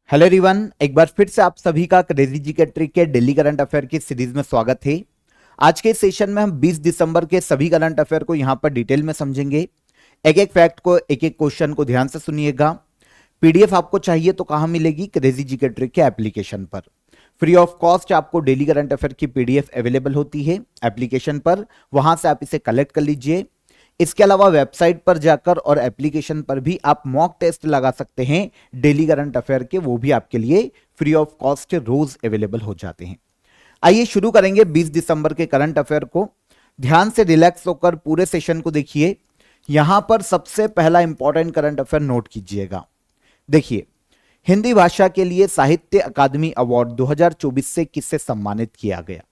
Hello everyone, एक बार फिर से आप सभी का क्रेजी जी के ट्रिक के डेली करंट अफेयर की सीरीज में स्वागत है। आज के सेशन में हम 20 दिसंबर के सभी करंट अफेयर को यहां पर डिटेल में समझेंगे। एक एक फैक्ट को, एक एक क्वेश्चन को ध्यान से सुनिएगा। पीडीएफ आपको चाहिए तो कहां मिलेगी? क्रेजी जी के ट्रिक के एप्लीकेशन पर फ्री ऑफ कॉस्ट आपको डेली करंट अफेयर की पीडीएफ अवेलेबल होती है एप्लीकेशन पर, वहां से आप इसे कलेक्ट कर लीजिए। इसके अलावा वेबसाइट पर जाकर और एप्लीकेशन पर भी आप मॉक टेस्ट लगा सकते हैं डेली करंट अफेयर के, वो भी आपके लिए फ्री ऑफ कॉस्ट रोज अवेलेबल हो जाते हैं। आइए शुरू करेंगे 20 दिसंबर के करंट अफेयर को। ध्यान से रिलैक्स होकर पूरे सेशन को देखिए। यहां पर सबसे पहला इंपॉर्टेंट करंट अफेयर नोट कीजिएगा। देखिए, हिंदी भाषा के लिए साहित्य अकादमी अवार्ड 2024 से किससे सम्मानित किया गया?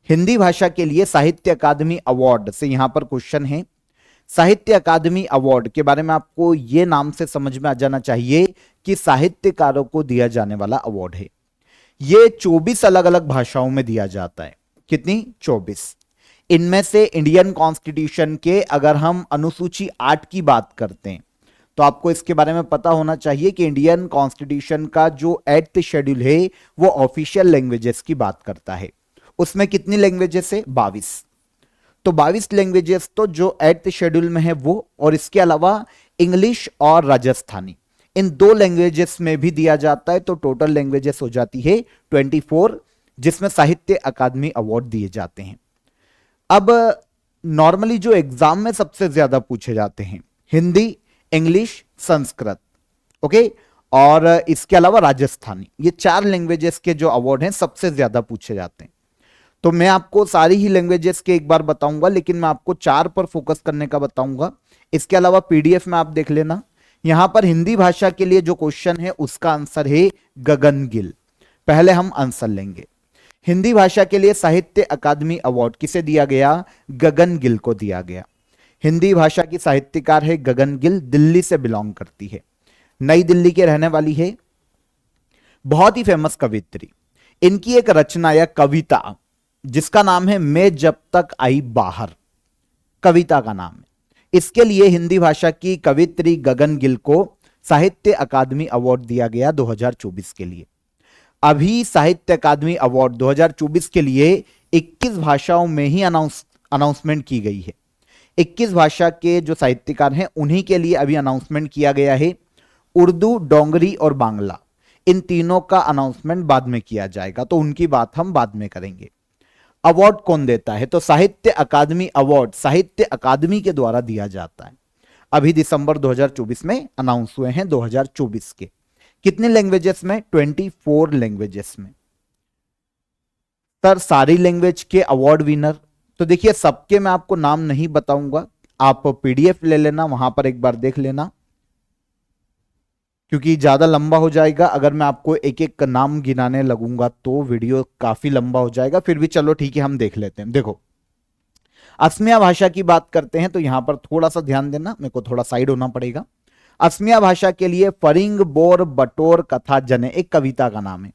हिंदी भाषा के लिए साहित्य अकादमी अवार्ड से यहां पर क्वेश्चन है। साहित्य अकादमी अवार्ड के बारे में आपको यह नाम से समझ में आ जाना चाहिए कि साहित्यकारों को दिया जाने वाला अवार्ड है। यह 24 अलग अलग भाषाओं में दिया जाता है। कितनी? 24। इनमें से इंडियन कॉन्स्टिट्यूशन के अगर हम अनुसूची 8 की बात करते हैं तो आपको इसके बारे में पता होना चाहिए कि इंडियन कॉन्स्टिट्यूशन का जो 8th शेड्यूल है वो ऑफिशियल लैंग्वेजेस की बात करता है। उसमें कितनी लैंग्वेजेस है? 22। तो 22 लैंग्वेजेस तो जो 8th शेड्यूल में है वो, और इसके अलावा इंग्लिश और राजस्थानी, इन दो लैंग्वेजेस में भी दिया जाता है। तो टोटल लैंग्वेजेस हो जाती है 24, जिसमें साहित्य अकादमी अवार्ड दिए जाते हैं। अब नॉर्मली जो एग्जाम में सबसे ज्यादा पूछे जाते हैं हिंदी, इंग्लिश, संस्कृत, ओके, और इसके अलावा राजस्थानी, ये 4 लैंग्वेजेस के जो अवार्ड हैं सबसे ज्यादा पूछे जाते हैं। तो मैं आपको सारी ही लैंग्वेजेस के एक बार बताऊंगा, लेकिन मैं आपको 4 पर फोकस करने का बताऊंगा। इसके अलावा पीडीएफ में आप देख लेना। यहां पर हिंदी भाषा के लिए जो क्वेश्चन है उसका आंसर है गगन गिल। पहले हम आंसर लेंगे। हिंदी भाषा के लिए साहित्य अकादमी अवार्ड किसे दिया गया? गगन गिल को दिया गया। हिंदी भाषा की साहित्यकार है गगन गिल, दिल्ली से बिलोंग करती है, नई दिल्ली के रहने वाली है, बहुत ही फेमस कवित्री। इनकी एक रचना या कविता जिसका नाम है मैं जब तक आई बाहर, कविता का नाम है। इसके लिए हिंदी भाषा की कवित्री गगन गिल को साहित्य अकादमी अवार्ड दिया गया 2024 के लिए। अभी साहित्य अकादमी अवार्ड 2024 के लिए 21 भाषाओं में ही अनाउंसमेंट की गई है। 21 भाषा के जो साहित्यकार हैं उन्हीं के लिए अभी अनाउंसमेंट किया गया है। उर्दू, डोंगरी और बांग्ला, इन तीनों का अनाउंसमेंट बाद में किया जाएगा, तो उनकी बात हम बाद में करेंगे। अवार्ड कौन देता है? तो साहित्य अकादमी अवार्ड साहित्य अकादमी के द्वारा दिया जाता है। अभी दिसंबर 2024 में अनाउंस हुए हैं 2024 के। कितने लैंग्वेजेस में? 24 लैंग्वेजेस में। सर सारी लैंग्वेज के अवार्ड विनर, तो देखिए सबके मैं आपको नाम नहीं बताऊंगा, आप पीडीएफ ले लेना, वहां पर एक बार देख लेना, क्योंकि ज्यादा लंबा हो जाएगा। अगर मैं आपको एक एक नाम गिनाने लगूंगा तो वीडियो काफी लंबा हो जाएगा। फिर भी चलो ठीक है, हम देख लेते हैं। देखो, असमिया भाषा की बात करते हैं तो यहां पर थोड़ा सा ध्यान देना, मेरे को थोड़ा साइड होना पड़ेगा। असमिया भाषा के लिए फरिंग बोर बटोर कथा जने, एक कविता का नाम है,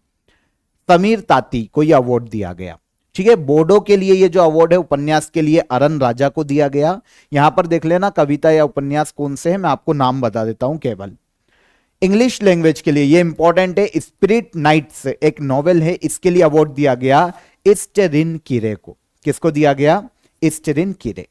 समीर ताती को यह अवार्ड दिया गया। ठीक है, बोडो के लिए ये जो अवार्ड है उपन्यास के लिए अरन राजा को दिया गया। यहां पर देख लेना कविता या उपन्यास कौन से है, मैं आपको नाम बता देता हूं केवल। इंग्लिश लैंग्वेज के लिए ये इंपॉर्टेंट है, स्पिरिट नाइट्स एक नॉवेल है, इसके लिए अवार्ड दिया गया इस्टरिन किरे को। किसको दिया गया? इस्टरिन किरे।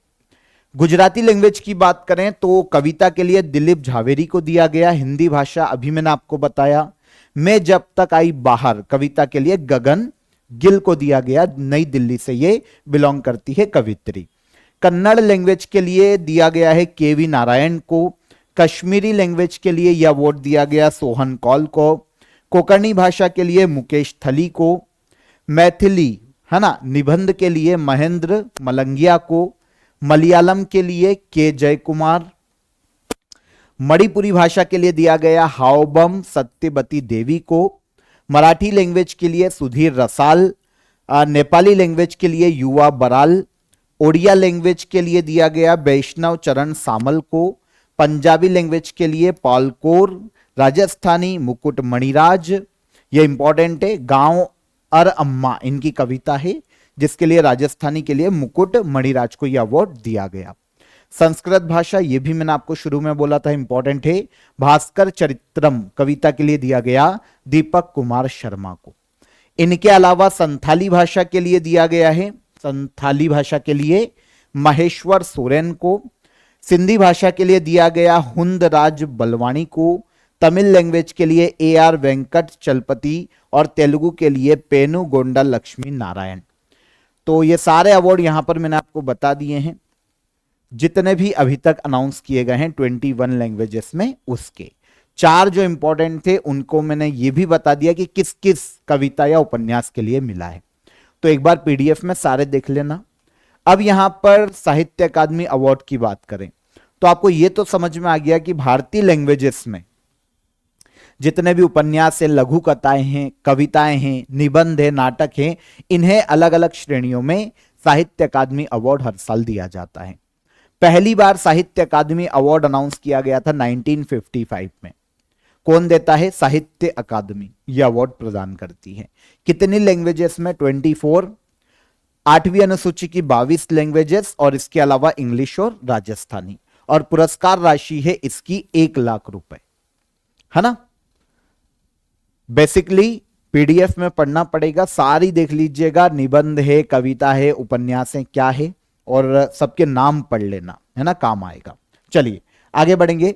गुजराती लैंग्वेज की बात करें तो कविता के लिए दिलीप झावेरी को दिया गया। हिंदी भाषा अभी मैंने आपको बताया। मैं जब तक आई बाहर कविता के लिए गगन गिल को दिया गया, नई दिल्ली से ये बिलोंग करती है कवित्री। कन्नड़ लैंग्वेज के लिए दिया गया है केवी नारायण को। कश्मीरी लैंग्वेज के लिए यह अवार्ड दिया गया सोहन कौल को। कोंकणी भाषा के लिए मुकेश थली को। मैथिली है ना निबंध के लिए महेंद्र मलंगिया को। मलयालम के लिए के जयकुमार। मणिपुरी भाषा के लिए दिया गया हाओबम सत्यवती देवी को। मराठी लैंग्वेज के लिए सुधीर रसाल। नेपाली लैंग्वेज के लिए युवा बराल। ओडिया लैंग्वेज के लिए दिया गया वैष्णव चरण सामल को। पंजाबी लैंग्वेज के लिए पॉल कौर। राजस्थानी मुकुट मणिराज, ये इंपॉर्टेंट है, गांव अर अम्मा इनकी कविता है, जिसके लिए राजस्थानी के लिए मुकुट मणिराज को यह अवार्ड दिया गया। संस्कृत भाषा, ये भी मैंने आपको शुरू में बोला था, इंपॉर्टेंट है। भास्कर चरित्रम कविता के लिए दिया गया दीपक कुमार शर्मा को। इनके अलावा संथाली भाषा के लिए दिया गया है, संथाली भाषा के लिए महेश्वर सोरेन को। सिंधी भाषा के लिए दिया गया हुंदराज बलवानी को। तमिल लैंग्वेज के लिए AR वेंकट चलपति और तेलुगु के लिए पेनु गोंडा लक्ष्मी नारायण। तो ये सारे अवार्ड यहां पर मैंने आपको बता दिए हैं, जितने भी अभी तक अनाउंस किए गए हैं 21 लैंग्वेजेस में, उसके 4 जो इंपॉर्टेंट थे उनको मैंने ये भी बता दिया कि किस किस कविता या उपन्यास के लिए मिला है। तो एक बार PDF में सारे देख लेना। अब यहां पर साहित्य अकादमी अवार्ड की बात करें तो आपको यह तो समझ में आ गया कि भारतीय लैंग्वेजेस में जितने भी उपन्यास है, लघु कथाएं हैं, कविताएं हैं, निबंध है, नाटक हैं, इन्हें अलग अलग श्रेणियों में साहित्य अकादमी अवार्ड हर साल दिया जाता है। पहली बार साहित्य अकादमी अवार्ड अनाउंस किया गया था 1955 में। कौन देता है? साहित्य अकादमी यह अवार्ड प्रदान करती है। कितनी लैंग्वेजेस में? 24। 8वीं अनुसूची की 22 लैंग्वेजेस और इसके अलावा इंग्लिश और राजस्थानी। और पुरस्कार राशि है इसकी 1 लाख रुपए, है ना। बेसिकली PDF में पढ़ना पड़ेगा, सारी देख लीजिएगा, निबंध है, कविता है, उपन्यास है, क्या है, और सबके नाम पढ़ लेना, है ना, काम आएगा। चलिए आगे बढ़ेंगे।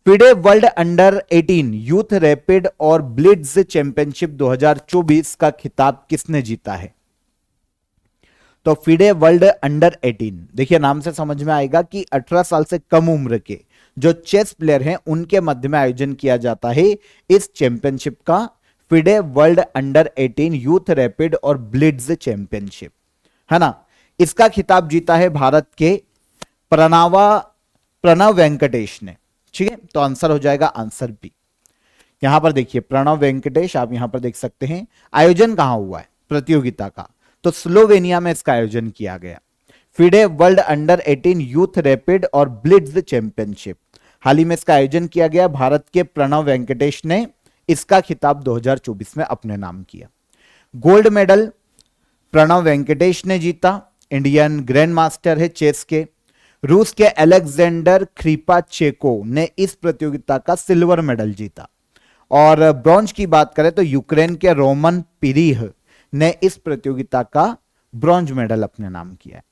FIDE world under 18 youth rapid और ब्लिट्ज चैंपियनशिप 2024 का खिताब किसने जीता है? तो फिडे वर्ल्ड अंडर 18, देखिए नाम से समझ में आएगा कि 18 साल से कम उम्र के जो चेस प्लेयर हैं उनके मध्य में आयोजन किया जाता है इस चैंपियनशिप का, FIDE world under 18 youth rapid और ब्लिट्ज चैंपियनशिप, है ना। इसका खिताब जीता है भारत के प्रणव वेंकटेश ने। ठीक है, तो आंसर हो जाएगा आंसर बी। यहां पर देखिए प्रणव वेंकटेश, आप यहां पर देख सकते हैं। आयोजन कहां हुआ है प्रतियोगिता का? तो स्लोवेनिया में इसका आयोजन किया गया। FIDE world under 18 youth rapid और ब्लिट्ज चैंपियनशिप, हाल ही में इसका आयोजन किया गया। भारत के प्रणव वेंकटेश ने इसका खिताब 2024 में अपने नाम किया। गोल्ड मेडल प्रणव वेंकटेश ने जीता, इंडियन ग्रैंड मास्टर है चेस के। रूस के अलेक्जेंडर क्रीपाचेको ने इस प्रतियोगिता का सिल्वर मेडल जीता। और ब्रॉन्ज की बात करें तो यूक्रेन के रोमन पिरीह ने इस प्रतियोगिता का ब्रॉन्ज मेडल अपने नाम किया है।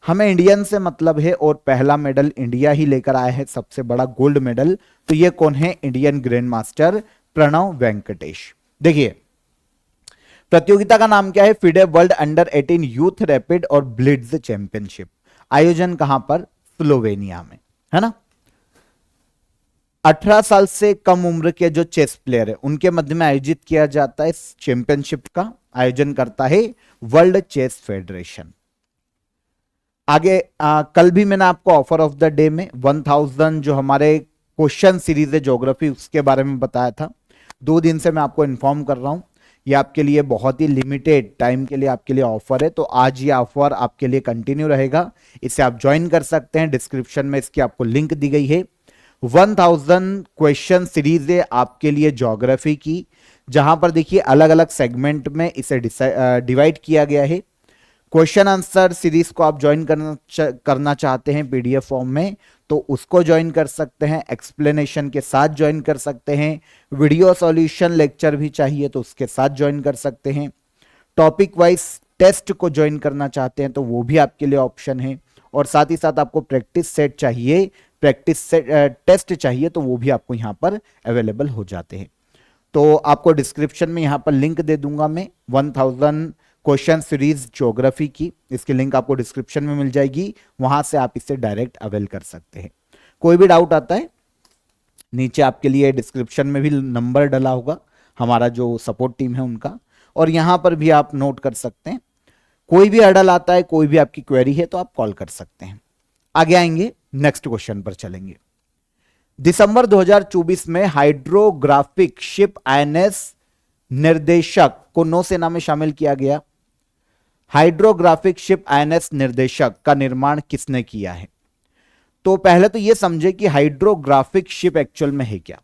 हमें इंडियन से मतलब है और पहला मेडल इंडिया ही लेकर आया है, सबसे बड़ा गोल्ड मेडल। तो ये कौन है? Indian grand master Pranav Venkatesh. देखिए प्रतियोगिता का नाम क्या है? FIDE world under 18 youth rapid और ब्लिट्ज चैंपियनशिप। आयोजन कहां पर? स्लोवेनिया में, है ना। 18 साल से कम उम्र के जो चेस प्लेयर है उनके मध्य में आयोजित किया जाता है। इस चैंपियनशिप का आयोजन करता है वर्ल्ड चेस फेडरेशन। आगे कल भी मैंने आपको ऑफर ऑफ द डे में 1000 जो हमारे क्वेश्चन सीरीज है ज्योग्राफी उसके बारे में बताया था। 2 दिन से मैं आपको इन्फॉर्म कर रहा हूं, ये आपके लिए बहुत ही लिमिटेड टाइम के लिए आपके लिए ऑफर है। तो आज ये ऑफर आपके लिए कंटिन्यू रहेगा, इसे आप ज्वाइन कर सकते हैं। डिस्क्रिप्शन में इसकी आपको लिंक दी गई है। 1000 क्वेश्चन सीरीज है आपके लिए ज्योग्राफी की, जहां पर देखिए अलग अलग सेगमेंट में इसे डिवाइड किया गया है। क्वेश्चन आंसर सीरीज को आप ज्वाइन करना चाहते हैं PDF फॉर्म में तो उसको ज्वाइन कर सकते हैं, एक्सप्लेनेशन के साथ ज्वाइन कर सकते हैं। वीडियो सॉल्यूशन लेक्चर भी चाहिए तो उसके साथ ज्वाइन कर सकते हैं। टॉपिक वाइज टेस्ट को ज्वाइन करना चाहते हैं तो वो भी आपके लिए ऑप्शन है। और साथ ही साथ आपको प्रैक्टिस सेट चाहिए, प्रैक्टिस सेट टेस्ट चाहिए तो वो भी आपको यहाँ पर अवेलेबल हो जाते हैं। तो आपको डिस्क्रिप्शन में यहाँ पर लिंक दे दूंगा मैं 1000 क्वेश्चन सीरीज ज्योग्राफी की, इसकी लिंक आपको डिस्क्रिप्शन में मिल जाएगी, वहां से आप इसे डायरेक्ट अवेल कर सकते हैं। कोई भी डाउट आता है नीचे आपके लिए डिस्क्रिप्शन में भी नंबर डला होगा हमारा जो सपोर्ट टीम है उनका, और यहां पर भी आप नोट कर सकते हैं। कोई भी हर्डल आता है, कोई भी आपकी क्वेरी है तो आप कॉल कर सकते हैं। आगे आएंगे, नेक्स्ट क्वेश्चन पर चलेंगे। दिसंबर 2024 में हाइड्रोग्राफिक शिप INS निर्देशक को नौसेना में शामिल किया गया। हाइड्रोग्राफिक शिप INS निर्देशक का निर्माण किसने किया है? तो पहले तो यह समझे कि हाइड्रोग्राफिक शिप एक्चुअल में है क्या।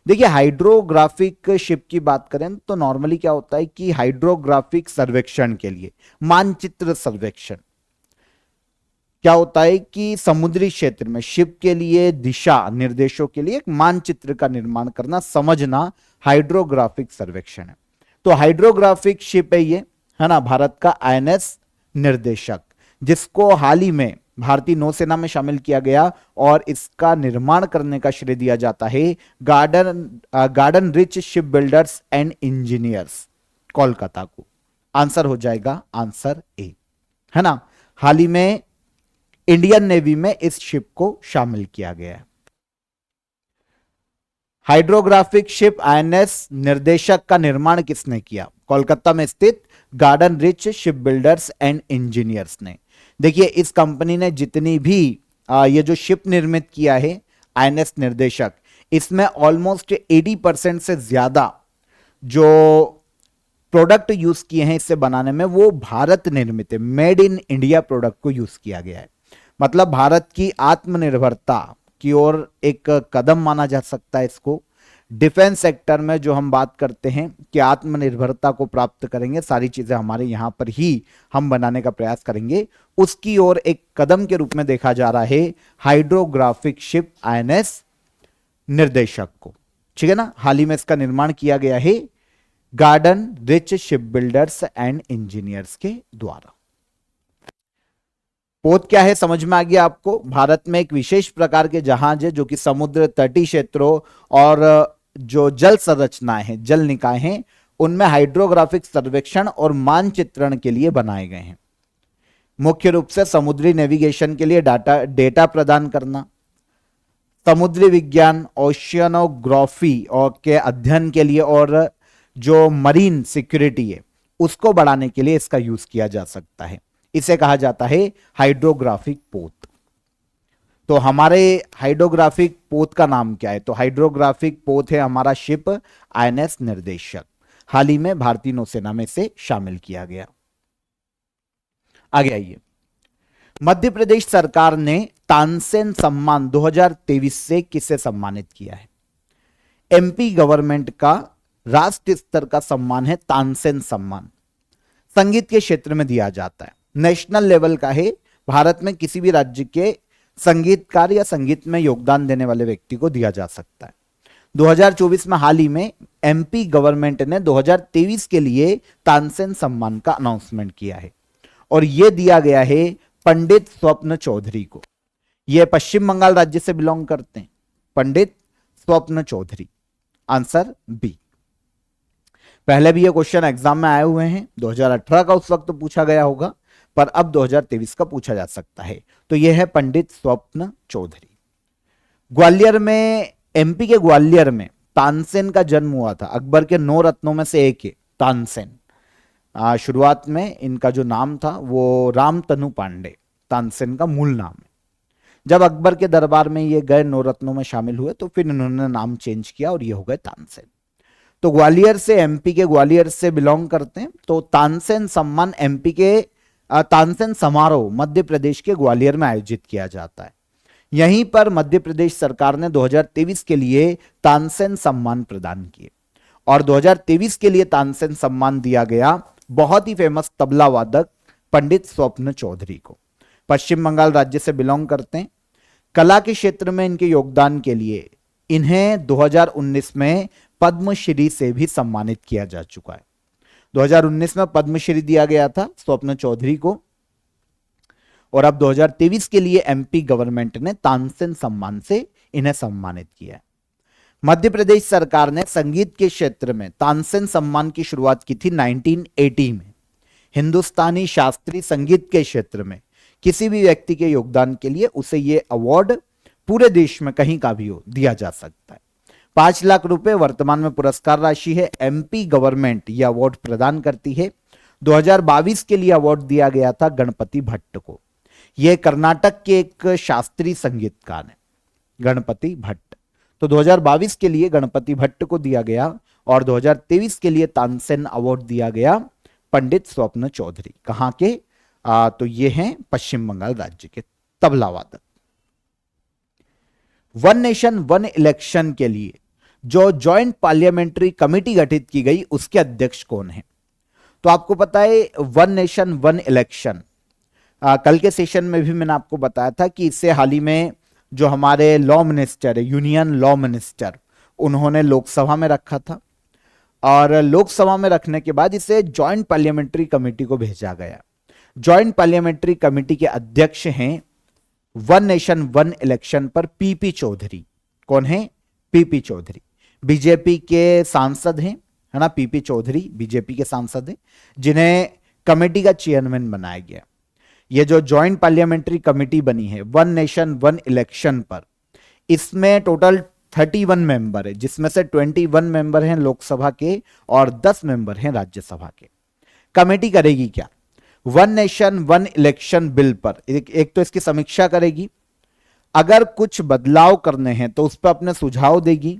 देखिए हाइड्रोग्राफिक शिप की बात करें तो नॉर्मली क्या होता है कि हाइड्रोग्राफिक सर्वेक्षण के लिए मानचित्र सर्वेक्षण क्या होता है कि समुद्री क्षेत्र में शिप के लिए दिशा निर्देशों के लिए एक मानचित्र का निर्माण करना, समझना हाइड्रोग्राफिक सर्वेक्षण है। तो हाइड्रोग्राफिक शिप है ये, है ना, भारत का आईएनएस निर्देशक, जिसको हाल ही में भारतीय नौसेना में शामिल किया गया और इसका निर्माण करने का श्रेय दिया जाता है garden rich ship builders and engineers, Kolkata को। आंसर हो जाएगा आंसर ए, है ना। हाल ही में इंडियन नेवी में इस शिप को शामिल किया गया है। हाइड्रोग्राफिक शिप आईएनएस निर्देशक का निर्माण किसने किया? कोलकाता में स्थित garden rich ship builders and engineers ने। देखिए, इस कंपनी ने जितनी भी ये जो शिप निर्मित किया है आईएनएस निर्देशक, इसमें ऑलमोस्ट 80% से ज्यादा जो प्रोडक्ट यूज किए हैं इससे बनाने में, वो भारत निर्मित है, मेड इन इंडिया प्रोडक्ट को यूज किया गया है। मतलब भारत की आत्मनिर्भरता की ओर एक कदम माना जा सकता है इसको। डिफेंस सेक्टर में जो हम बात करते हैं कि आत्मनिर्भरता को प्राप्त करेंगे, सारी चीजें हमारे यहां पर ही हम बनाने का प्रयास करेंगे, उसकी ओर एक कदम के रूप में देखा जा रहा है हाइड्रोग्राफिक शिप आईएनएस निर्देशक को। ठीक है ना। हाल ही में इसका निर्माण किया गया है garden rich ship builders and engineers के द्वारा। पोत क्या है समझ में आ गया आपको? भारत में एक विशेष प्रकार के जहाज है जो कि समुद्र तटीय क्षेत्रों और जो जल संरचनाएं हैं, जल निकाय हैं, उनमें हाइड्रोग्राफिक सर्वेक्षण और मानचित्रण के लिए बनाए गए हैं। मुख्य रूप से समुद्री नेविगेशन के लिए डेटा प्रदान करना, समुद्री विज्ञान ओशियनोग्राफी और के अध्ययन के लिए, और जो मरीन सिक्योरिटी है उसको बढ़ाने के लिए इसका यूज किया जा सकता है। इसे कहा जाता है हाइड्रोग्राफिक पोत। तो हमारे हाइड्रोग्राफिक पोत का नाम क्या है? तो हाइड्रोग्राफिक पोत है हमारा शिप आईएनएस निर्देशक, हाल ही में भारतीय नौसेना में से शामिल किया गया। आगे आइए। मध्य प्रदेश सरकार ने तानसेन सम्मान 2023 से किसे सम्मानित किया है? एमपी गवर्नमेंट का राष्ट्रीय स्तर का सम्मान है तानसेन सम्मान, संगीत के क्षेत्र में दिया जाता है, नेशनल लेवल का है। भारत में किसी भी राज्य के संगीतकार या संगीत में योगदान देने वाले व्यक्ति को दिया जा सकता है। 2024 में हाल ही में एमपी गवर्नमेंट ने 2023 के लिए तानसेन सम्मान का अनाउंसमेंट किया है और यह दिया गया है पंडित स्वप्न चौधरी को। यह पश्चिम बंगाल राज्य से बिलोंग करते हैं, पंडित स्वप्न चौधरी। Answer B. पहले भी ये क्वेश्चन एग्जाम में आए हुए हैं, 2018 का उस वक्त तो पूछा गया होगा, पर अब 2023 का पूछा जा सकता है। तो यह है पंडित स्वप्न चौधरी। ग्वालियर में, एमपी के ग्वालियर में तानसेन का जन्म हुआ था। अकबर के 9 रत्नों में से एक है तानसेन। शुरुआत में इनका जो नाम था वो रामतनु पांडे तानसेन का मूल नाम है। जब अकबर के दरबार में ये गए 9 रत्नों में शामिल हुए तो फिर इन्होंने नाम चेंज किया और ये हो गए तानसेन। तो ग्वालियर से, एमपी के ग्वालियर से बिलोंग करते हैं। तो तानसेन सम्मान एमपी के तानसेन समारोह मध्य प्रदेश के ग्वालियर में आयोजित किया जाता है। यहीं पर मध्य प्रदेश सरकार ने 2023 के लिए तानसेन सम्मान प्रदान किए और 2023 के लिए तानसेन सम्मान दिया गया बहुत ही फेमस तबला वादक पंडित स्वप्न चौधरी को। पश्चिम बंगाल राज्य से बिलोंग करते हैं। कला के क्षेत्र में इनके योगदान के लिए इन्हें 2019 में पद्मश्री से भी सम्मानित किया जा चुका है। 2019 में पद्मश्री दिया गया था स्वप्न चौधरी को और अब 2023 के लिए एमपी गवर्नमेंट ने तानसेन सम्मान से इन्हें सम्मानित किया है। मध्य प्रदेश सरकार ने संगीत के क्षेत्र में तानसेन सम्मान की शुरुआत की थी 1980 में। हिंदुस्तानी शास्त्रीय संगीत के क्षेत्र में किसी भी व्यक्ति के योगदान के लिए उसे यह अवार्ड पूरे देश में कहीं का भी हो दिया जा सकता है। 5 लाख रुपए वर्तमान में पुरस्कार राशि है। एमपी गवर्नमेंट यह अवार्ड प्रदान करती है। 2022 के लिए अवार्ड दिया गया था गणपति भट्ट को। यह कर्नाटक के एक शास्त्रीय संगीतकार है, गणपति भट्ट। तो 2022 के लिए गणपति भट्ट को दिया गया और 2023 के लिए तानसेन अवार्ड दिया गया पंडित स्वप्न चौधरी। कहां के? तो ये हैं पश्चिम बंगाल राज्य के तबला वादक। वन नेशन वन इलेक्शन के लिए जो ज्वाइंट पार्लियामेंट्री कमेटी गठित की गई उसके अध्यक्ष कौन है? तो आपको पता है वन नेशन वन इलेक्शन कल के सेशन में भी मैंने आपको बताया था कि इससे हाल ही में जो हमारे लॉ मिनिस्टर है, यूनियन लॉ मिनिस्टर, उन्होंने लोकसभा में रखा था और लोकसभा में रखने के बाद इसे ज्वाइंट पार्लियामेंट्री कमेटी को भेजा गया। ज्वाइंट पार्लियामेंट्री कमेटी के अध्यक्ष हैं वन नेशन वन इलेक्शन पर पीपी चौधरी। कौन है? पीपी चौधरी। बीजेपी के सांसद हैं, है ना, पीपी चौधरी बीजेपी के सांसद हैं जिन्हें कमेटी का चेयरमैन बनाया गया। ये जो ज्वाइंट पार्लियामेंट्री कमेटी बनी है वन नेशन वन इलेक्शन पर, इसमें टोटल 31 मेंबर है, जिसमें से 21 मेंबर हैं लोकसभा के और 10 मेंबर हैं राज्यसभा के। कमेटी करेगी क्या? One nation one election bill पर एक तो इसकी समीक्षा करेगी, अगर कुछ बदलाव करने हैं तो उस पर अपने सुझाव देगी,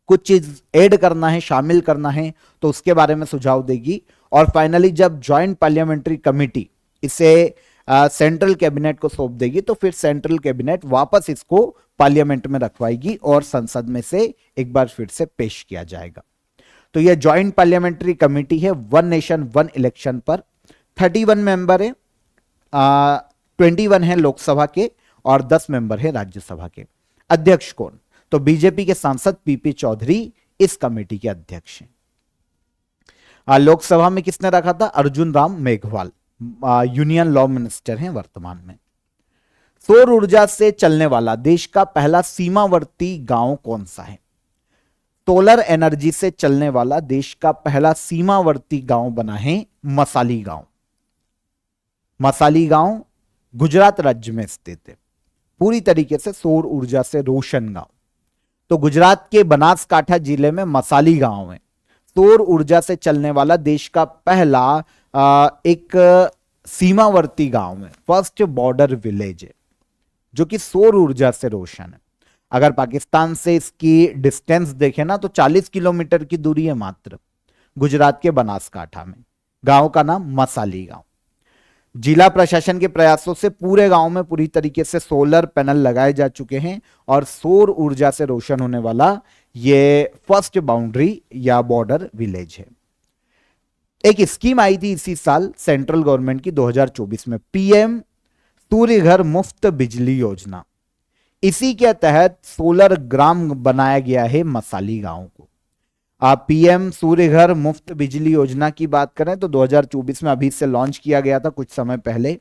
कुछ चीज ऐड करना है, शामिल करना है तो उसके बारे में सुझाव देगी, और फाइनली जब ज्वाइंट पार्लियामेंट्री कमेटी इसे सेंट्रल कैबिनेट को सौंप देगी तो फिर सेंट्रल कैबिनेट वापस इसको पार्लियामेंट में रखवाएगी और संसद में से एक बार फिर से पेश किया जाएगा। तो यह ज्वाइंट पार्लियामेंट्री कमेटी है वन नेशन वन इलेक्शन पर। 31 मेंबर है, 21 है लोकसभा के और 10 मेंबर है राज्यसभा के। अध्यक्ष कौन? तो बीजेपी के सांसद पीपी चौधरी इस कमेटी के अध्यक्ष हैं। लोकसभा में किसने रखा था? Arjun Ram Meghwal, union law minister हैं वर्तमान में। सौर ऊर्जा से चलने वाला देश का पहला सीमावर्ती गांव कौन सा है? सोलर एनर्जी से चलने वाला देश का पहला सीमावर्ती गांव बना है मसाली गांव। मसाली गांव गुजरात राज्य में स्थित है, पूरी तरीके से सौर ऊर्जा से रोशन गांव। तो गुजरात के बनासकांठा जिले में मसाली गांव है, सौर ऊर्जा से चलने वाला देश का पहला एक सीमावर्ती गांव है, फर्स्ट बॉर्डर विलेज है जो कि सौर ऊर्जा से रोशन है। अगर पाकिस्तान से इसकी डिस्टेंस देखें ना तो 40 किलोमीटर की दूरी है मात्र, गुजरात के बनासकांठा में। गांव का नाम मसाली गांव। जिला प्रशासन के प्रयासों से पूरे गांव में पूरी तरीके से सोलर पैनल लगाए जा चुके हैं और सौर ऊर्जा से रोशन होने वाला ये फर्स्ट बाउंड्री या बॉर्डर विलेज है। एक स्कीम आई थी इसी साल सेंट्रल गवर्नमेंट की 2024 में, पीएम सूर्य घर मुफ्त बिजली योजना। इसी के तहत सोलर ग्राम बनाया गया है मसाली गांव को। आप पीएम सूर्य घर मुफ्त बिजली योजना की बात करें तो 2024 में अभी से लॉन्च किया गया था कुछ समय पहले।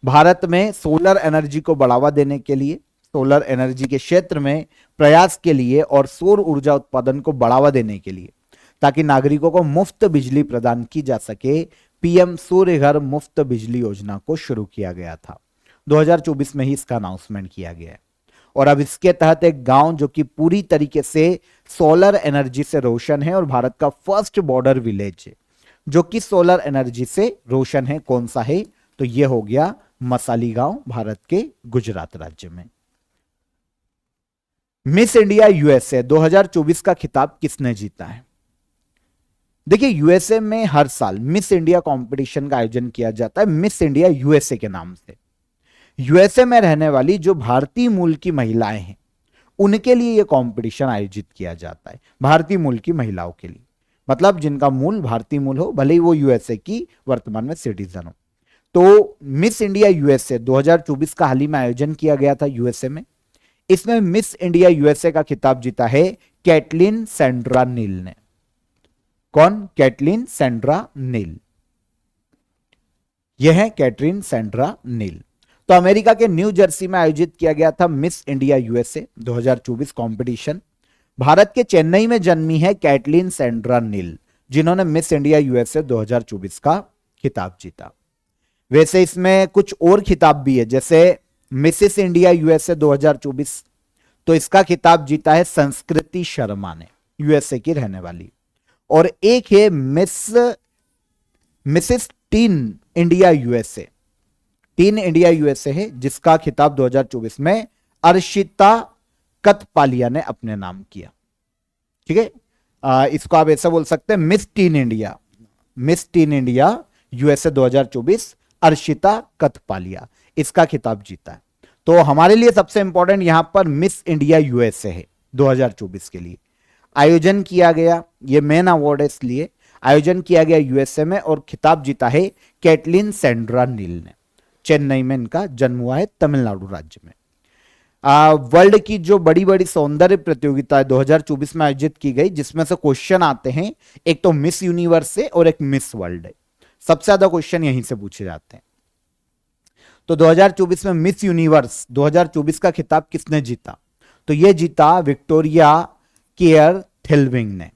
भारत में सोलर एनर्जी को बढ़ावा देने के लिए, सोलर एनर्जी के क्षेत्र में प्रयास के लिए और सौर ऊर्जा उत्पादन को बढ़ावा देने के लिए, ताकि नागरिकों को मुफ्त बिजली प्रदान की जा सके, पीएम सूर्य घर मुफ्त बिजली योजना को शुरू किया गया था। 2024 में ही इसका अनाउंसमेंट किया गया है और अब इसके तहत एक गांव जो कि पूरी तरीके से सोलर एनर्जी से रोशन है और भारत का फर्स्ट बॉर्डर विलेज है जो कि सोलर एनर्जी से रोशन है, कौन सा है? तो यह हो गया मसाली गांव, भारत के गुजरात राज्य में। मिस इंडिया यूएसए 2024 का खिताब किसने जीता है? देखिए, यूएसए में हर साल मिस इंडिया कंपटीशन का आयोजन किया जाता है, मिस इंडिया यूएसए के नाम से। यूएसए में रहने वाली जो भारतीय मूल की महिलाएं हैं उनके लिए यह कंपटीशन आयोजित किया जाता है, भारतीय मूल की महिलाओं के लिए, मतलब जिनका मूल भारतीय मूल हो, भले ही वो यूएसए की वर्तमान में सिटीजन हो। तो मिस इंडिया यूएसए 2024 का हाल ही में आयोजन किया गया था यूएसए में। इसमें मिस इंडिया यूएसए का खिताब जीता है कैटलिन सैंड्रा नील ने। कौन? कैटलिन सैंड्रा नील। यह है कैटरिन सैंड्रा नील। तो अमेरिका के न्यू जर्सी में आयोजित किया गया था miss India USA 2024 competition. Bharat के चेन्नई में जन्मी है कैटलिन सैंड्रा नील, जिन्होंने मिस इंडिया यूएसए 2024 का खिताब जीता। वैसे इसमें कुछ और खिताब भी है, जैसे मिसेस इंडिया यूएसए 2024, तो इसका खिताब जीता है संस्कृति शर्मा ने, यूएसए की रहने वाली। और एक है Mrs tin India USA, tin India USA है, जिसका खिताब 2024 में अर्शिता कथपालिया ने अपने नाम किया। ठीक है, इसको आप ऐसा बोल सकते हैं miss tin India USA 2024 Arshita Kathpalia, इसका खिताब जीता है। तो हमारे लिए सबसे इंपॉर्टेंट यहां पर मिस इंडिया यूएसए है 2024 के लिए आयोजन किया गया। ये मेन अवार्ड है, इसलिए आयोजन किया गया यूएसए में और खिताब जीता है कैटलिन सैंड्रा नील ने। चेन्नई में इनका जन्म हुआ है, तमिलनाडु राज्य में। वर्ल्ड की जो बड़ी बड़ी सौंदर्य प्रतियोगिता 2024 में आयोजित की गई, जिसमें से क्वेश्चन आते हैं, एक तो मिस यूनिवर्स से और एक मिस वर्ल्ड है। सबसे ज्यादा क्वेश्चन यहीं से पूछे जाते हैं। तो 2024 में मिस यूनिवर्स 2024 का खिताब किसने जीता? तो यह जीता विक्टोरिया केयर थिलविंग ने,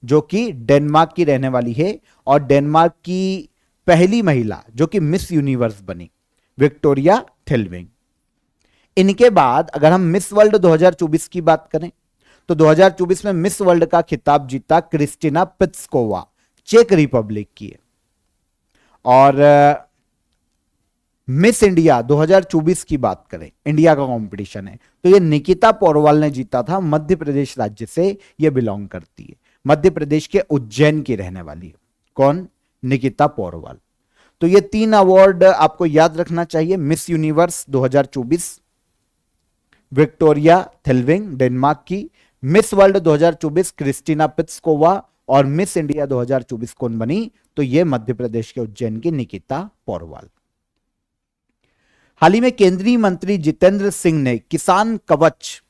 जो कि डेनमार्क की रहने वाली है और डेनमार्क की पहली महिला जो कि मिस यूनिवर्स बनी, विक्टोरिया थिलविंग। इनके बाद अगर हम मिस वर्ल्ड 2024 की बात करें तो 2024 में मिस वर्ल्ड का खिताब जीता क्रिस्टिना पित्स्कोवा, चेक रिपब्लिक की है। और मिस इंडिया 2024 की बात करें, इंडिया का कंपटीशन है, तो ये निकिता पोरवाल ने जीता था। मध्य प्रदेश राज्य से ये बिलोंग करती है, मध्य प्रदेश के उज्जैन की रहने वाली है। कौन? निकिता पोरवाल। तो ये 3 अवार्ड आपको याद रखना चाहिए। मिस यूनिवर्स 2024 विक्टोरिया थिलविंग डेनमार्क की, मिस वर्ल्ड 2024 क्रिस्टिना पित्स्कोवा, और मिस इंडिया 2024 कौन बनी? तो ये मध्य प्रदेश के उज्जैन की निकिता पोरवाल। हाल ही में केंद्रीय मंत्री जितेंद्र सिंह ने किसान कवच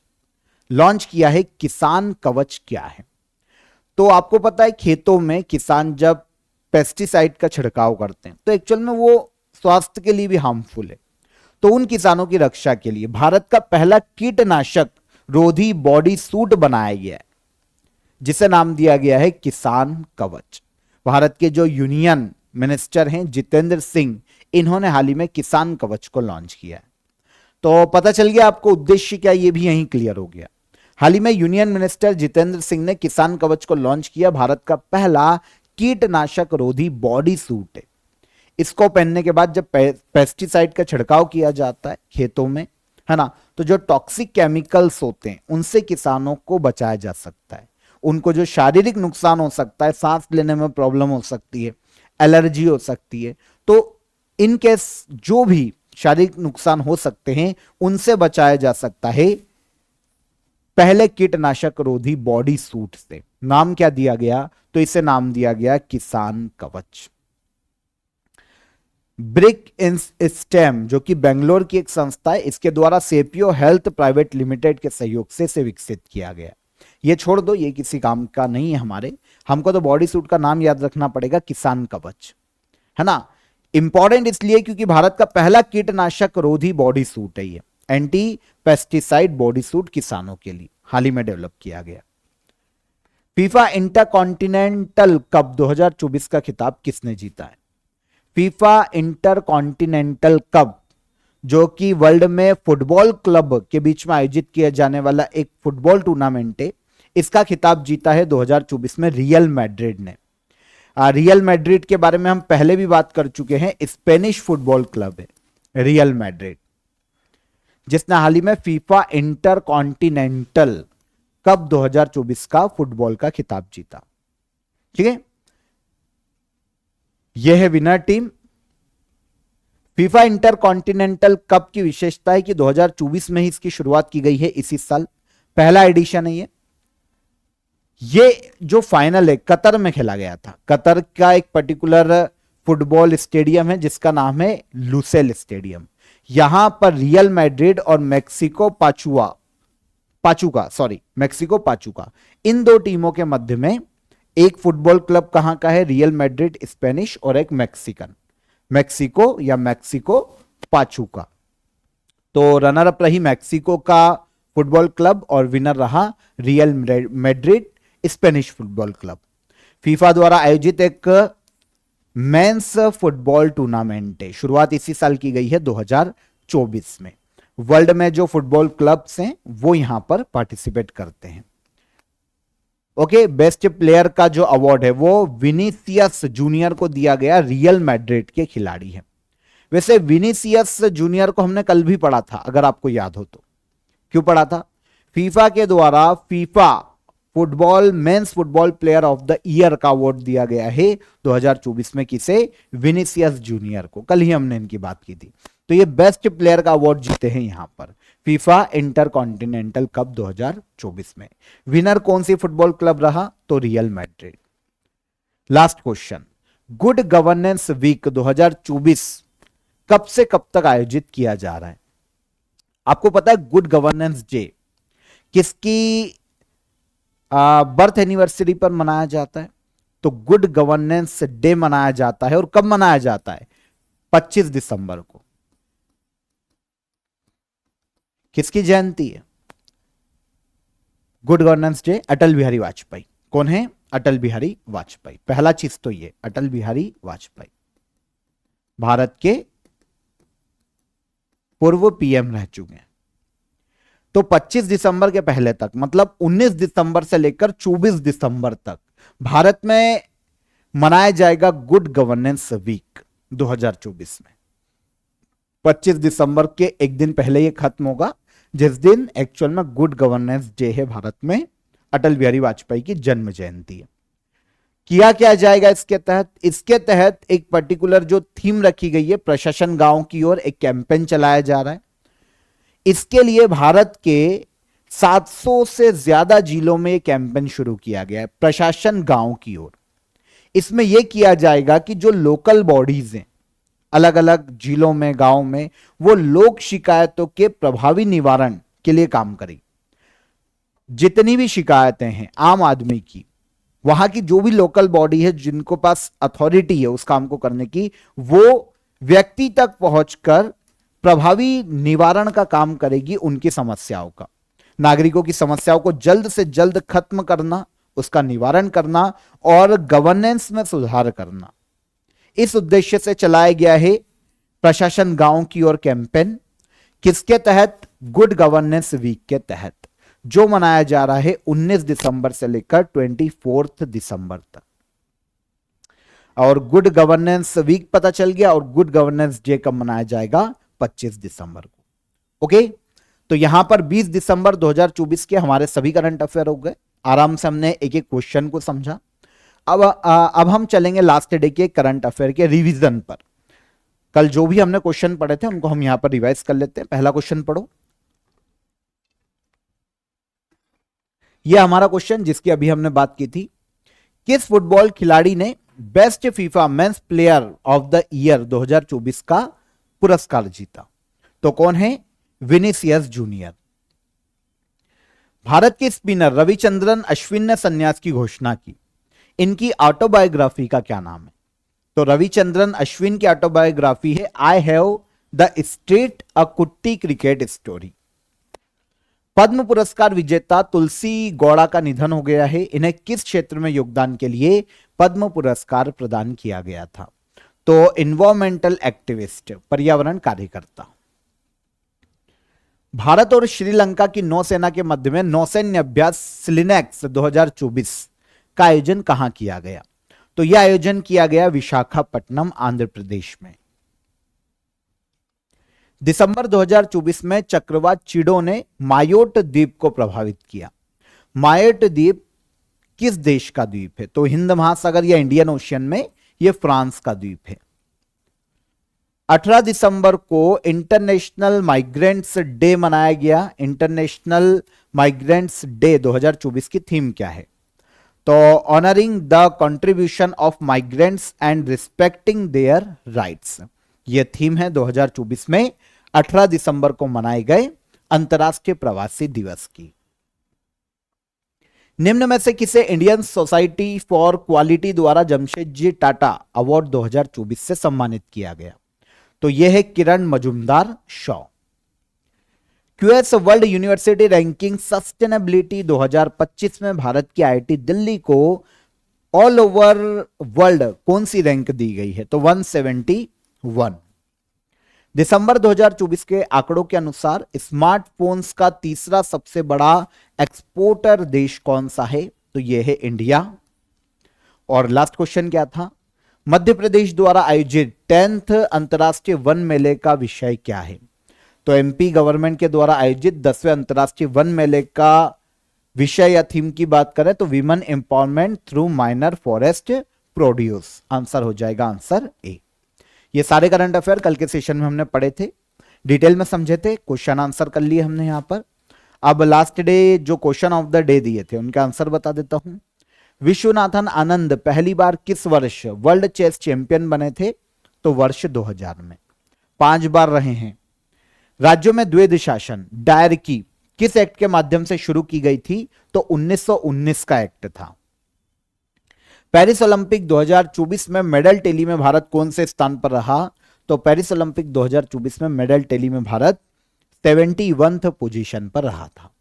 लॉन्च किया है। किसान कवच क्या है? तो आपको पता है खेतों में किसान जब पेस्टिसाइड का छिड़काव करते हैं तो एक्चुअल में वो स्वास्थ्य के लिए भी हार्मफुल है। तो उन किसानों की रक्षा के लिए भारत का पहला कीटनाशक रोधी बॉडी सूट बनाया गया है, जिसे नाम दिया गया है किसान कवच। भारत के जो यूनियन मिनिस्टर हैं जितेंद्र सिंह, इन्होंने हाल ही में किसान कवच को लॉन्च किया है। तो पता चल गया आपको उद्देश्य क्या, ये भी यहीं क्लियर हो गया। हाल ही में यूनियन मिनिस्टर जितेंद्र सिंह ने किसान कवच को लॉन्च किया। भारत का पहला कीटनाशक रोधी बॉडी सूट है। इसको पहनने के बाद जब पेस्टिसाइड का छिड़काव किया जाता है खेतों में, है ना, तो जो टॉक्सिक केमिकल्स होते हैं उनसे किसानों को बचाया जा सकता है। उनको जो शारीरिक नुकसान हो सकता है, सांस लेने में प्रॉब्लम हो सकती है, एलर्जी हो सकती है, तो इन केस जो भी शारीरिक नुकसान हो सकते हैं उनसे बचाया जा सकता है पहले कीटनाशक रोधी बॉडी सूट से। नाम क्या दिया गया? तो इसे नाम दिया गया किसान कवच। ब्रिक स्टेम जो कि बेंगलोर की एक संस्था है, इसके द्वारा सेपियो हेल्थ प्राइवेट लिमिटेड के सहयोग से इसे विकसित किया गया। ये छोड़ दो, ये किसी काम का नहीं है हमारे, हमको तो बॉडी सूट का नाम याद रखना पड़ेगा किसान कवच, है ना। इंपॉर्टेंट इसलिए क्योंकि भारत का पहला कीटनाशक रोधी बॉडी सूट है ये, एंटी पेस्टिसाइड बॉडी सूट किसानों के लिए हाल ही में डेवलप किया गया। फीफा इंटरकॉन्टिनेंटल कप 2024 का खिताब किसने जीता है? फीफा इंटरकॉन्टिनेंटल कप जो कि वर्ल्ड में फुटबॉल क्लब के बीच में आयोजित किया जाने वाला एक फुटबॉल टूर्नामेंट है, इसका खिताब जीता है 2024 में रियल मैड्रिड ने। रियल मैड्रिड के बारे में हम पहले भी बात कर चुके हैं, स्पेनिश फुटबॉल क्लब है रियल मैड्रिड, जिसने हाल ही में फीफा इंटरकॉन्टिनेंटल कप 2024 का फुटबॉल का खिताब जीता। ठीक है, यह है winner team. FIFA intercontinental cup की विशेषता है कि 2024 में ही इसकी शुरुआत की गई है, इसी साल पहला एडिशन है ये जो फाइनल है कतर में खेला गया था। कतर का एक पर्टिकुलर फुटबॉल स्टेडियम है जिसका नाम है लुसेल स्टेडियम। यहां पर रियल मैड्रिड और मेक्सिको पाचुका इन दो टीमों के मध्य में एक फुटबॉल क्लब कहां का है? रियल मैड्रिड स्पेनिश, और एक मैक्सिकन, मेक्सिको या मेक्सिको पाचुका। तो रनर अप रही मेक्सिको का फुटबॉल क्लब और विनर रहा real Madrid Spanish football club. FIFA द्वारा आयोजित एक मेंस फुटबॉल टूर्नामेंट है, शुरुआत इसी साल की गई है 2024 में। वर्ल्ड में जो फुटबॉल क्लब्स हैं वो यहां पर पार्टिसिपेट करते हैं। ओके, बेस्ट प्लेयर का जो अवार्ड है वो विनीसियस जूनियर को दिया गया, रियल मैड्रिड के खिलाड़ी हैं। वैसे विनीसियस जूनियर को हमने कल भी पढ़ा था, अगर आपको याद हो तो। क्यों पढ़ा था? फीफा के द्वारा FIFA football mains football player of the year का अवार्ड दिया गया है 2024 में। किसे? विनीसियस जूनियर को। कल ही हमने इनकी बात की थी। तो ये बेस्ट प्लेयर का अवार्ड जीते हैं यहां पर फीफा इंटरकॉन्टिनेंटल कप 2024 में। विनर कौन सी फुटबॉल क्लब रहा? तो Real Madrid. Last question, good governance week 2024 कब से कब तक आयोजित किया जा रहा है? आपको पता है गुड गवर्नेंस डे किसकी बर्थ एनिवर्सरी पर मनाया जाता है? तो गुड गवर्नेंस डे मनाया जाता है, और कब मनाया जाता है? 25 दिसंबर को। किसकी जयंती है? Good governance day Atal Bihari Vajpayee. कौन है? अटल बिहारी वाजपेयी। पहला चीज तो ये, अटल बिहारी वाजपेयी भारत के पूर्व पीएम रह चुके हैं। तो 25 दिसंबर के पहले तक, मतलब 19 दिसंबर से लेकर 24 दिसंबर तक भारत में मनाया जाएगा गुड गवर्नेंस वीक 2024 में। 25 दिसंबर के एक दिन पहले ये खत्म होगा, जिस दिन एक्चुअल में गुड गवर्नेंस डे है भारत में, अटल बिहारी वाजपेयी की जन्म जयंती है। किया क्या जाएगा इसके तहत? इसके तहत एक पर्टिकुलर जो थीम रखी गई है, प्रशासन गांव की ओर एक कैंपेन चलाया जा रहा है। इसके लिए भारत के 700 से ज्यादा जिलों में यह कैंपेन शुरू किया गया है, प्रशासन गांव की ओर। इसमें यह किया जाएगा कि जो लोकल बॉडीज हैं अलग अलग जिलों में, गांव में, वो लोक शिकायतों के प्रभावी निवारण के लिए काम करें। जितनी भी शिकायतें हैं आम आदमी की, वहां की जो भी लोकल बॉडी है जिनको पास अथॉरिटी है उस काम को करने की, वो व्यक्ति तक पहुंचकर प्रभावी निवारण का काम करेगी उनकी समस्याओं का। नागरिकों की समस्याओं को जल्द से जल्द खत्म करना, उसका निवारण करना और गवर्नेंस में सुधार करना, इस उद्देश्य से चलाया गया है प्रशासन गांव की ओर कैंपेन। किसके तहत? गुड गवर्नेंस वीक के तहत, जो मनाया जा रहा है 19 दिसंबर से लेकर 24 दिसंबर तक। और गुड गवर्नेंस वीक पता चल गया, और गुड गवर्नेंस डे कब मनाया जाएगा? 25 दिसंबर को। ओके, तो यहां पर 20 दिसंबर 2024 के हमारे सभी करंट अफेयर हो गए। आराम से हमने एक एक क्वेश्चन को समझा। अब हम चलेंगे लास्ट डे के करंट अफेयर के रिवीजन पर। कल जो भी हमने क्वेश्चन पढ़े थे उनको हम यहां पर रिवाइज कर लेते हैं। पहला क्वेश्चन पढ़ो। यह हमारा क्वेश्चन जिसकी अभी हमने बात की थी, किस फुटबॉल खिलाड़ी ने best FIFA men's player of the year 2024 का पुरस्कार जीता? तो कौन है? Vinicius junior. भारत के स्पिनर रविचंद्रन अश्विन ने संन्यास की घोषणा की। इनकी ऑटोबायोग्राफी का क्या नाम है? तो रविचंद्रन अश्विन की ऑटोबायोग्राफी है आई हैव द स्ट्रेट अ कुट्टी क्रिकेट स्टोरी। पद्म पुरस्कार विजेता तुलसी गौड़ा का निधन हो गया है। इन्हें किस क्षेत्र में योगदान के लिए पद्म पुरस्कार प्रदान किया गया था? तो इन्वायरमेंटल एक्टिविस्ट, पर्यावरण कार्यकर्ता। भारत और श्रीलंका की नौसेना के मध्य में नौसैन्य अभ्यास सिलिनेक्स 2024 का आयोजन कहां किया गया? तो यह आयोजन किया गया विशाखापट्टनम, आंध्र प्रदेश में। दिसंबर 2024 में चक्रवात चिडो ने मायोट द्वीप को प्रभावित किया। मायोट द्वीप किस देश का द्वीप है? तो हिंद महासागर या इंडियन ओशियन में यह फ्रांस का द्वीप है। 18 दिसंबर को इंटरनेशनल माइग्रेंट्स डे मनाया गया। इंटरनेशनल माइग्रेंट्स डे 2024 की थीम क्या है? तो honouring the contribution of migrants and respecting their rights, यह थीम है 2024 में 18 दिसंबर को मनाए गए अंतर्राष्ट्रीय प्रवासी दिवस की। निम्न में से किसे इंडियन सोसाइटी फॉर क्वालिटी द्वारा जमशेदजी टाटा अवार्ड 2024 से सम्मानित किया गया? तो यह है Kiran Mazumdar Shaw. QS world university ranking sustainability 2025 में भारत की आईआईटी दिल्ली को ऑल ओवर वर्ल्ड कौन सी रैंक दी गई है? तो 171। दिसंबर 2024 के आंकड़ों के अनुसार स्मार्टफोन्स का तीसरा सबसे बड़ा एक्सपोर्टर देश कौन सा है? तो यह है इंडिया। और लास्ट क्वेश्चन क्या था? मध्य प्रदेश द्वारा आयोजित 10th अंतर्राष्ट्रीय वन मेले का विषय क्या है? तो एमपी गवर्नमेंट के द्वारा आयोजित 10वें अंतर्राष्ट्रीय वन मेले का विषय या थीम की बात करें तो women empowerment through minor forest produce. Answer हो जाएगा आंसर ए। ये सारे करंट अफेयर कल के सेशन में हमने पढ़े थे, डिटेल में समझे थे, क्वेश्चन आंसर कर लिए हमने यहां पर। अब लास्ट डे जो क्वेश्चन ऑफ द डे दिए थे उनका आंसर बता देता हूं। विश्वनाथन आनंद पहली बार किस वर्ष वर्ल्ड चेस चैंपियन बने थे? तो वर्ष 2000 में। 5 बार रहे हैं। राज्यों में द्वैध शासन डायरकी किस एक्ट के माध्यम से शुरू की गई थी? तो 1919 का एक्ट था। पेरिस ओलंपिक 2024 में मेडल टेली में भारत कौन से स्थान पर रहा? तो पेरिस ओलंपिक 2024 में मेडल टेली में भारत 71th पोजीशन पर रहा था।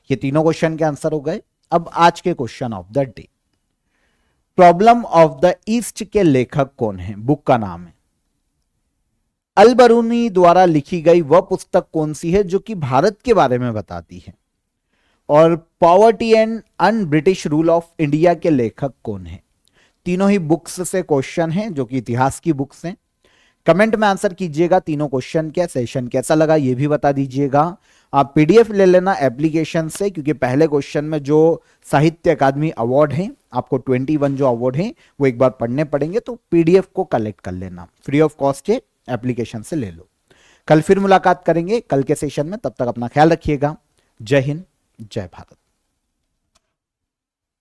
ये तीनों क्वेश्चन के आंसर हो गए। अब आज के question of the day, problem of the east के लेखक कौन है? बुक का नाम है। अल बरूनी द्वारा लिखी गई वह पुस्तक कौन सी है जो कि भारत के बारे में बताती है? और poverty and un British rule of India के लेखक कौन है? तीनों ही बुक्स से क्वेश्चन हैं जो कि इतिहास की बुक्स हैं। कमेंट में आंसर कीजिएगा तीनों क्वेश्चन के। सेशन कैसा लगा ये भी बता दीजिएगा। आप पीडीएफ ले लेना एप्लीकेशन से, क्योंकि पहले क्वेश्चन में जो साहित्य अकादमी अवार्ड है, आपको 21 जो अवार्ड है वो एक बार पढ़ने पड़ेंगे, तो पीडीएफ को कलेक्ट कर लेना, फ्री ऑफ कॉस्ट है, एप्लीकेशन से ले लो। कल फिर मुलाकात करेंगे कल के सेशन में, तब तक अपना ख्याल रखिएगा। जय हिंद, जय भारत।